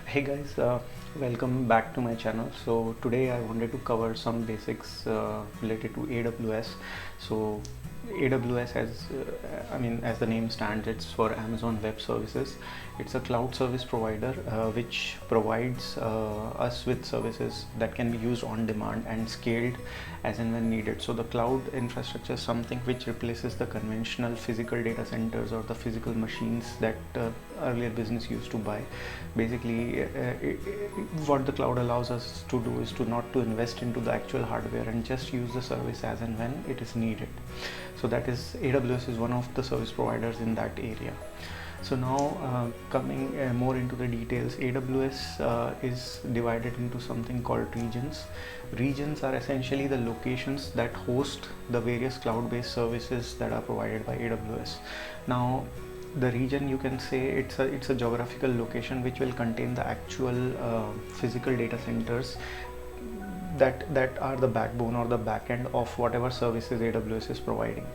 Hey guys, welcome back to my channel. So today I wanted to cover some basics related to AWS. So AWS as the name stands, it's for Amazon Web Services. It's a cloud service provider which provides us with services that can be used on demand and scaled as and when needed. So the cloud infrastructure is something which replaces the conventional physical data centers or the physical machines that earlier business used to buy. Basically, what the cloud allows us to do is to not to invest into the actual hardware and just use the service as and when it is needed. So that is AWS is one of the service providers in that area. So now coming more into the details, AWS is divided into something called regions. Regions are essentially the locations that host the various cloud-based services that are provided by AWS. Now the region, you can say it's a geographical location which will contain the actual physical data centers that are the backbone or the backend of whatever services AWS is providing.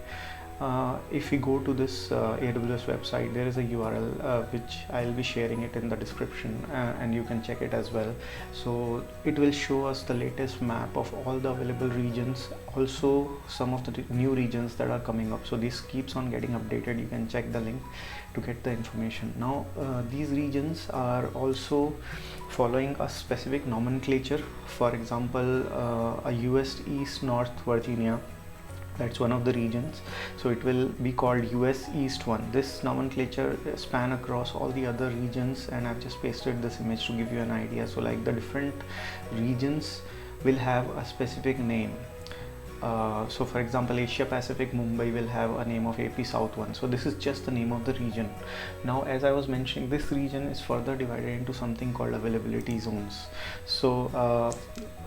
If we go to this AWS website, there is a URL which I'll be sharing it in the description, and you can check it as well. So it will show us the latest map of all the available regions, also some of the new regions that are coming up. So this keeps on getting updated. You can check the link to get the information. Now these regions are also following a specific nomenclature. For example, a US East North Virginia, that's one of the regions, so it will be called US East 1. This nomenclature span across all the other regions, and I've just pasted this image to give you an idea. So like the different regions will have a specific name. So for example, Asia Pacific Mumbai will have a name of AP South 1. So this is just the name of the region. Now, as I was mentioning, this region is further divided into something called availability zones. So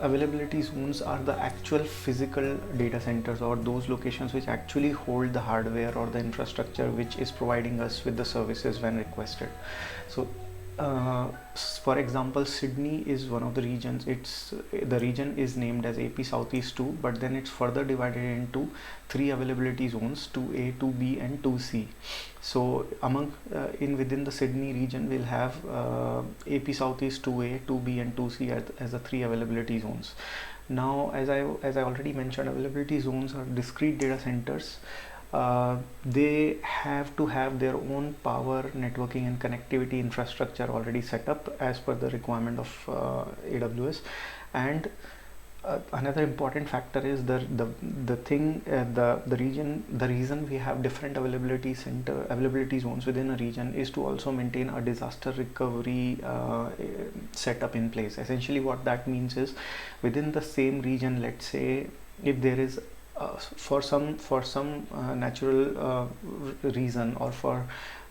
availability zones are the actual physical data centers, or those locations which actually hold the hardware or the infrastructure which is providing us with the services when requested. So for example, Sydney is one of the regions. The region is named as AP Southeast 2, but then it's further divided into three availability zones: 2A, 2B, and 2C. So within the Sydney region, we'll have AP Southeast 2A, 2B, and 2C as the three availability zones. Now, as I already mentioned, availability zones are discrete data centers. They have to have their own power, networking, and connectivity infrastructure already set up as per the requirement of AWS. And another important factor is the reason we have different availability zones within a region is to also maintain a disaster recovery setup in place. Essentially, what that means is, within the same region, let's say if there is for some natural reason, or for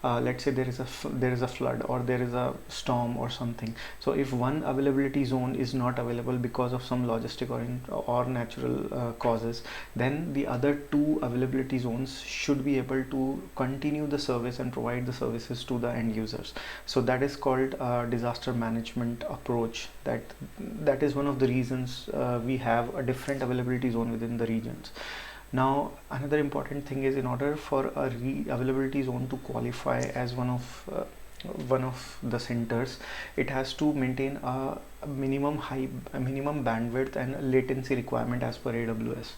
let's say there is a flood, or there is a storm or something. So if one availability zone is not available because of some logistic or natural causes, then the other two availability zones should be able to continue the service and provide the services to the end users. So that is called disaster management approach. That is one of the reasons we have a different availability zone within the regions. Now, another important thing is, in order for a availability zone to qualify as one of the centers, it has to maintain a minimum bandwidth and latency requirement as per AWS.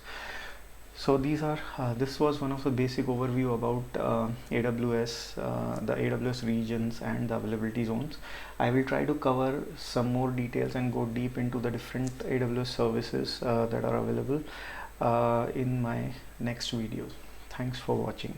So this was one of the basic overview about AWS, the AWS regions and the availability zones. I will try to cover some more details and go deep into the different AWS services that are available in my next videos. Thanks for watching.